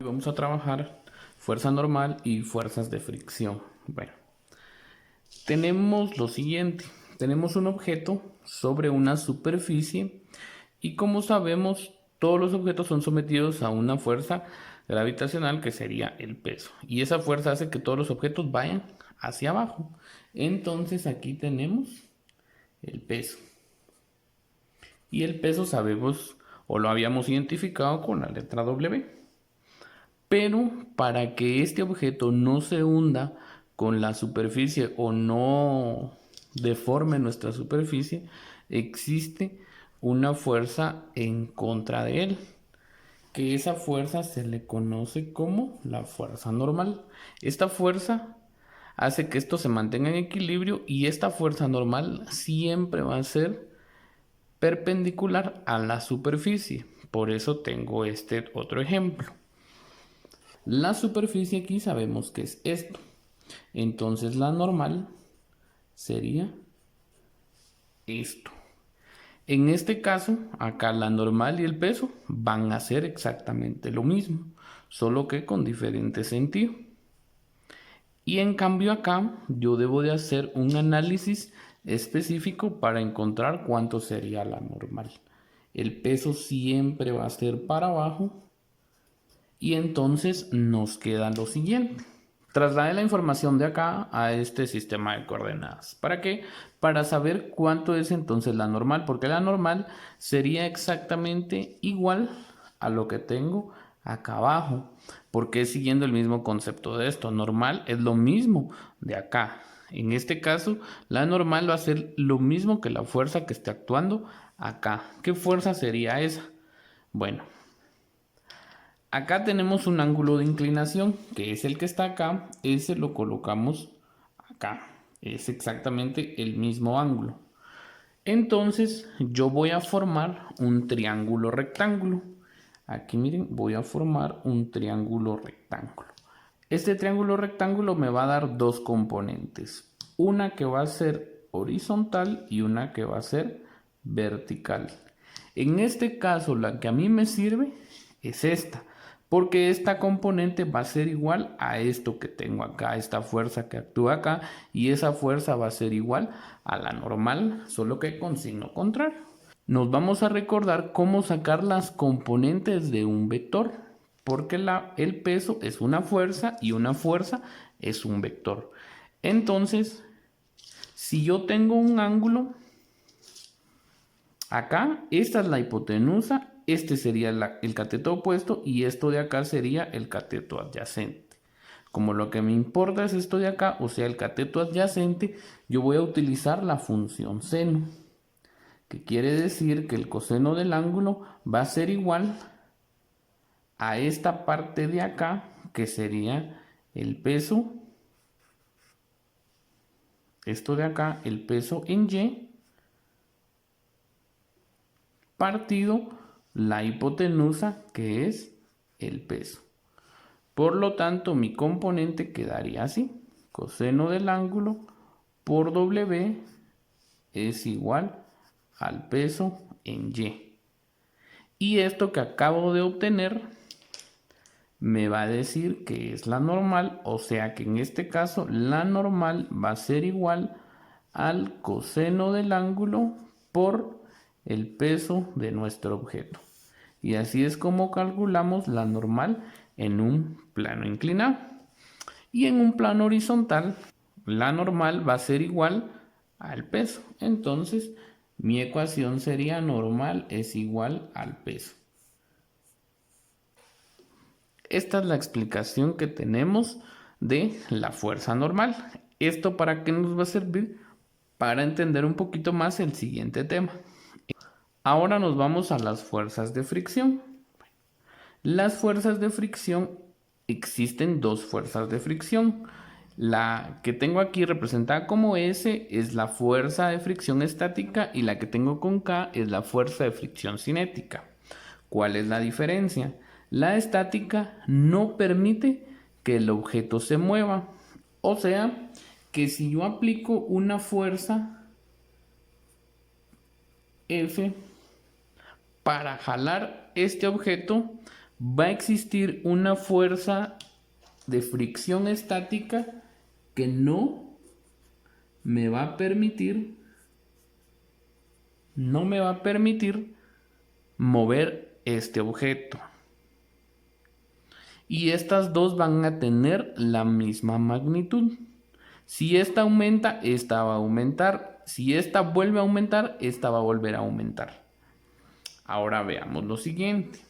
Vamos a trabajar fuerza normal y fuerzas de fricción. Bueno, tenemos lo siguiente. Tenemos un objeto sobre una superficie y como sabemos, todos los objetos son sometidos a una fuerza gravitacional que sería el peso. Y esa fuerza hace que todos los objetos vayan hacia abajo. Entonces aquí tenemos el peso. Y el peso sabemos o lo habíamos identificado con la letra W. Pero para que este objeto no se hunda con la superficie o no deforme nuestra superficie, existe una fuerza en contra de él, que esa fuerza se le conoce como la fuerza normal. Esta fuerza hace que esto se mantenga en equilibrio y esta fuerza normal siempre va a ser perpendicular a la superficie. Por eso tengo este otro ejemplo. La superficie aquí sabemos que es esto. Entonces la normal sería esto. En este caso, acá la normal y el peso van a ser exactamente lo mismo, solo que con diferente sentido. Y en cambio acá yo debo de hacer un análisis específico para encontrar cuánto sería la normal. El peso siempre va a ser para abajo. Y entonces nos queda lo siguiente. Traslade la información de acá a este sistema de coordenadas. ¿Para qué? Para saber cuánto es entonces la normal, porque la normal sería exactamente igual a lo que tengo acá abajo, porque es siguiendo el mismo concepto de esto. Normal es lo mismo de acá. En este caso, la normal va a ser lo mismo que la fuerza que esté actuando acá. ¿Qué fuerza sería esa? Bueno, acá tenemos un ángulo de inclinación, que es el que está acá, ese lo colocamos acá, es exactamente el mismo ángulo. Entonces yo voy a formar un triángulo rectángulo. Aquí miren, voy a formar un triángulo rectángulo. Este triángulo rectángulo me va a dar dos componentes, una que va a ser horizontal y una que va a ser vertical. En este caso, la que a mí me sirve es esta, porque esta componente va a ser igual a esto que tengo acá, esta fuerza que actúa acá, y esa fuerza va a ser igual a la normal, solo que con signo contrario. Nos vamos a recordar cómo sacar las componentes de un vector, porque el peso es una fuerza y una fuerza es un vector. Entonces, si yo tengo un ángulo, acá, esta es la hipotenusa, este sería el cateto opuesto y esto de acá sería el cateto adyacente. Como lo que me importa es esto de acá, o sea el cateto adyacente, yo voy a utilizar la función seno, que quiere decir que el coseno del ángulo va a ser igual a esta parte de acá, que sería el peso, esto de acá, el peso en Y, partido la hipotenusa, que es el peso. Por lo tanto, mi componente quedaría así. Coseno del ángulo por W es igual al peso en Y. Y esto que acabo de obtener me va a decir que es la normal, o sea que en este caso la normal va a ser igual al coseno del ángulo por el peso de nuestro objeto. Y así es como calculamos la normal en un plano inclinado. Y en un plano horizontal, la normal va a ser igual al peso. Entonces, mi ecuación sería normal es igual al peso. Esta es la explicación que tenemos de la fuerza normal. ¿Esto para qué nos va a servir? Para entender un poquito más el siguiente tema. Ahora nos vamos a las fuerzas de fricción. Las fuerzas de fricción, existen dos fuerzas de fricción. La que tengo aquí representada como S es la fuerza de fricción estática y la que tengo con K es la fuerza de fricción cinética. ¿Cuál es la diferencia? La estática no permite que el objeto se mueva. O sea, que si yo aplico una fuerza F para jalar este objeto, va a existir una fuerza de fricción estática que no me va a permitir mover este objeto. Y estas dos van a tener la misma magnitud. Si esta aumenta, esta va a aumentar. Si esta vuelve a aumentar, esta va a volver a aumentar. Ahora veamos lo siguiente.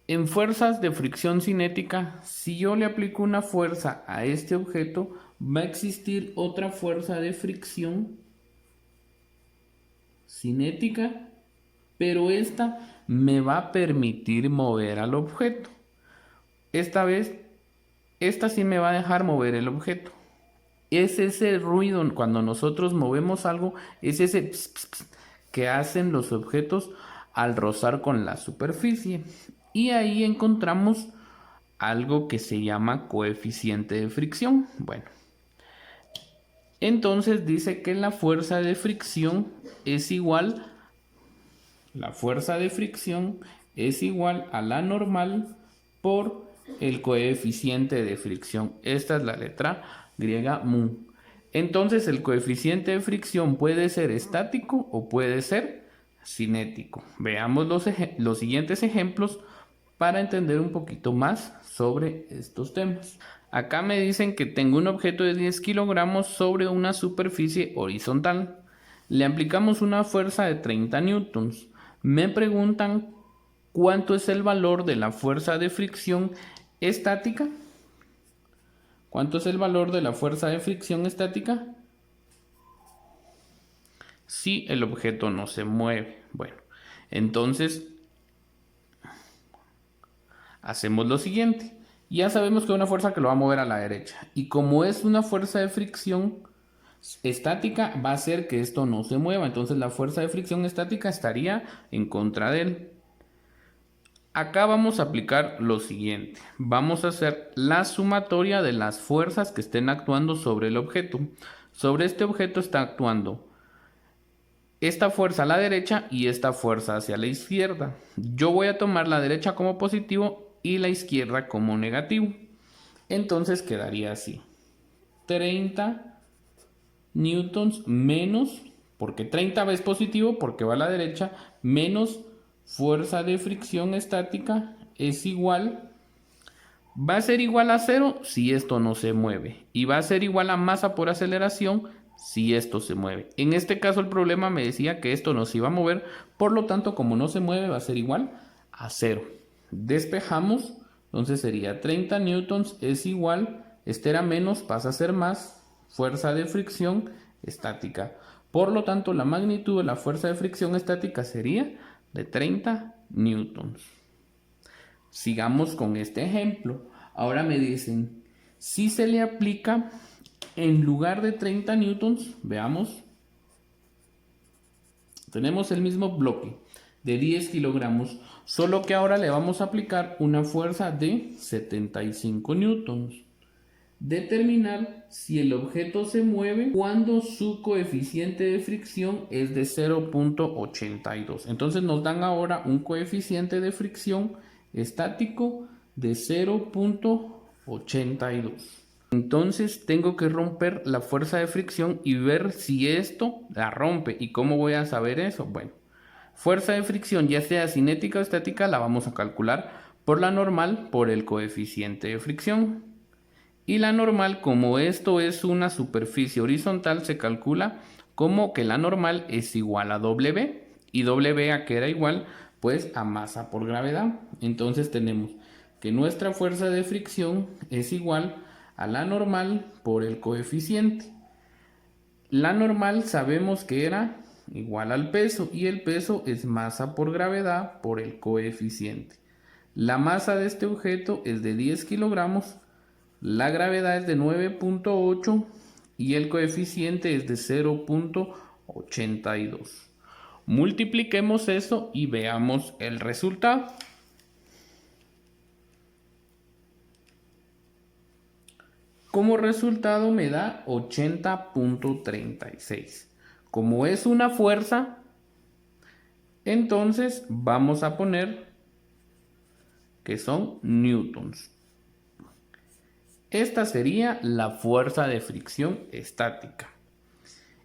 En fuerzas de fricción cinética, si yo le aplico una fuerza a este objeto, va a existir otra fuerza de fricción cinética, pero esta me va a permitir mover al objeto. Esta vez, esta sí me va a dejar mover el objeto. Es ese ruido cuando nosotros movemos algo, es ese ps, ps, ps, que hacen los objetos al rozar con la superficie. Y ahí encontramos algo que se llama coeficiente de fricción. Bueno, entonces dice que la fuerza de fricción es igual, a la normal por el coeficiente de fricción. Esta es la letra griega mu. Entonces el coeficiente de fricción puede ser estático o puede ser cinético. Veamos los siguientes ejemplos para entender un poquito más sobre estos temas. Acá me dicen que tengo un objeto de 10 kilogramos sobre una superficie horizontal. Le aplicamos una fuerza de 30 newtons. Me preguntan cuánto es el valor de la fuerza de fricción estática. ¿Cuánto es el valor de la fuerza de fricción estática si el objeto no se mueve? Bueno, entonces hacemos lo siguiente. Ya sabemos que hay una fuerza que lo va a mover a la derecha. Y como es una fuerza de fricción estática, va a hacer que esto no se mueva. Entonces la fuerza de fricción estática estaría en contra de él. Acá vamos a aplicar lo siguiente. Vamos a hacer la sumatoria de las fuerzas que estén actuando sobre el objeto. Sobre este objeto está actuando esta fuerza a la derecha y esta fuerza hacia la izquierda. Yo voy a tomar la derecha como positivo y la izquierda como negativo. Entonces quedaría así. 30 newtons menos, porque 30 es positivo porque va a la derecha, menos fuerza de fricción estática es igual, va a ser igual a 0 si esto no se mueve y va a ser igual a masa por aceleración si esto se mueve. En este caso el problema me decía que esto no se iba a mover, por lo tanto como no se mueve va a ser igual a 0. Despejamos, entonces sería 30 newtons es igual, este era menos, pasa a ser más, fuerza de fricción estática. Por lo tanto la magnitud de la fuerza de fricción estática sería de 30 newtons. Sigamos con este ejemplo. Ahora me dicen, si se le aplica en lugar de 30 newtons, veamos, tenemos el mismo bloque de 10 kilogramos, solo que ahora le vamos a aplicar una fuerza de 75 newtons. Determinar si el objeto se mueve cuando su coeficiente de fricción es de 0.82. Entonces nos dan ahora un coeficiente de fricción estático de 0.82. Entonces tengo que romper la fuerza de fricción y ver si esto la rompe. ¿Y cómo voy a saber eso? Bueno, fuerza de fricción, ya sea cinética o estática, la vamos a calcular por la normal por el coeficiente de fricción. Y la normal, como esto es una superficie horizontal, se calcula como que la normal es igual a W. Y W a que era igual, pues a masa por gravedad. Entonces tenemos que nuestra fuerza de fricción es igual a la normal por el coeficiente. La normal sabemos que era igual al peso y el peso es masa por gravedad por el coeficiente. La masa de este objeto es de 10 kilogramos. La gravedad es de 9.8 y el coeficiente es de 0.82. Multipliquemos eso y veamos el resultado. Como resultado me da 80.36. Como es una fuerza, entonces vamos a poner que son newtons. Esta sería la fuerza de fricción estática.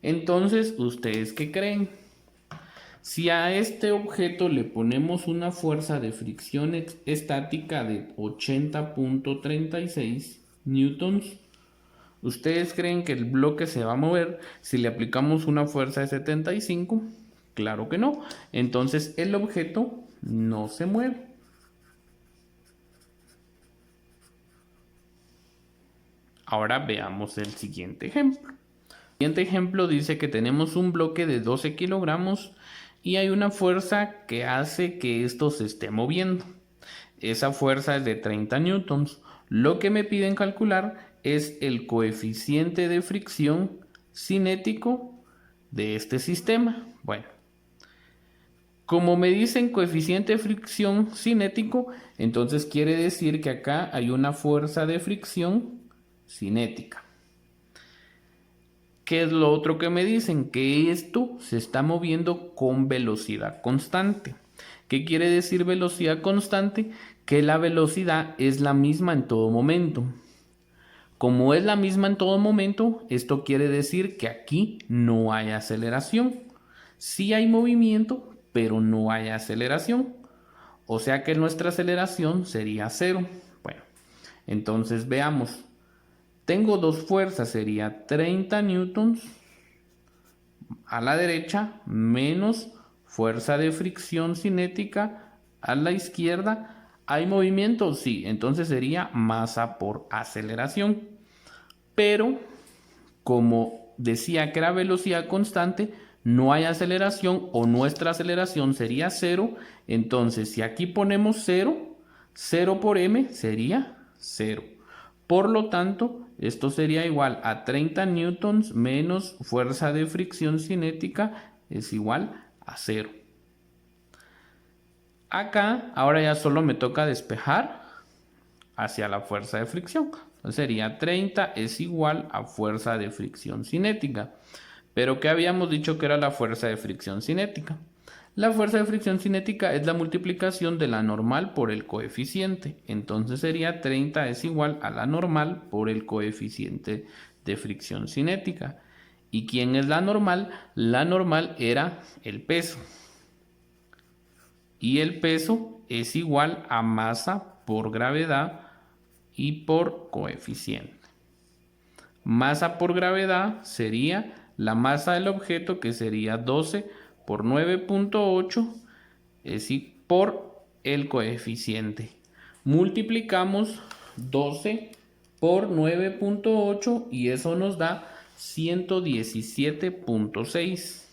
Entonces, ¿ustedes qué creen? Si a este objeto le ponemos una fuerza de fricción estática de 80.36 newtons, ¿ustedes creen que el bloque se va a mover si le aplicamos una fuerza de 75? Claro que no. Entonces el objeto no se mueve. Ahora veamos el siguiente ejemplo. El siguiente ejemplo dice que tenemos un bloque de 12 kilogramos y hay una fuerza que hace que esto se esté moviendo. Esa fuerza es de 30 newtons. Lo que me piden calcular es el coeficiente de fricción cinético de este sistema. Bueno, como me dicen coeficiente de fricción cinético, entonces quiere decir que acá hay una fuerza de fricción cinética. ¿Qué es lo otro que me dicen? Que esto se está moviendo con velocidad constante. ¿Qué quiere decir velocidad constante? Que la velocidad es la misma en todo momento. Como es la misma en todo momento, esto quiere decir que aquí no hay aceleración. Sí hay movimiento, pero no hay aceleración. O sea que nuestra aceleración sería cero. Bueno, entonces veamos. Tengo dos fuerzas, sería 30 newtons a la derecha menos fuerza de fricción cinética a la izquierda. ¿Hay movimiento? Sí, entonces sería masa por aceleración. Pero como decía que era velocidad constante, no hay aceleración o nuestra aceleración sería cero. Entonces si aquí ponemos 0, 0 por m sería 0. Por lo tanto, esto sería igual a 30 newtons menos fuerza de fricción cinética es igual a 0. Acá, ahora ya solo me toca despejar hacia la fuerza de fricción. Entonces sería 30 es igual a fuerza de fricción cinética. Pero ¿qué habíamos dicho que era la fuerza de fricción cinética? La fuerza de fricción cinética es la multiplicación de la normal por el coeficiente. Entonces sería 30 es igual a la normal por el coeficiente de fricción cinética. ¿Y quién es la normal? La normal era el peso. Y el peso es igual a masa por gravedad y por coeficiente. Masa por gravedad sería la masa del objeto, que sería 12 por 9.8 por el coeficiente. Multiplicamos 12 por 9.8 y eso nos da 117.6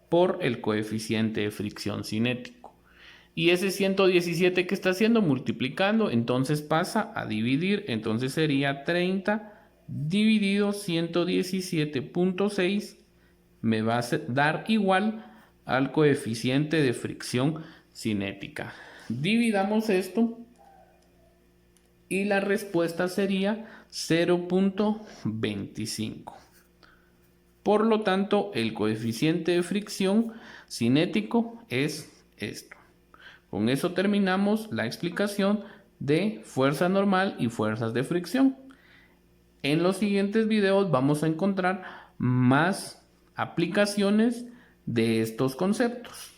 por el coeficiente de fricción cinético. Y ese 117 que está haciendo multiplicando, entonces pasa a dividir, entonces sería 30 dividido 117.6 me va a dar igual al coeficiente de fricción cinética. Dividamos esto y la respuesta sería 0.25. Por lo tanto, el coeficiente de fricción cinético es esto. Con eso terminamos la explicación de fuerza normal y fuerzas de fricción. En los siguientes videos vamos a encontrar más aplicaciones de estos conceptos.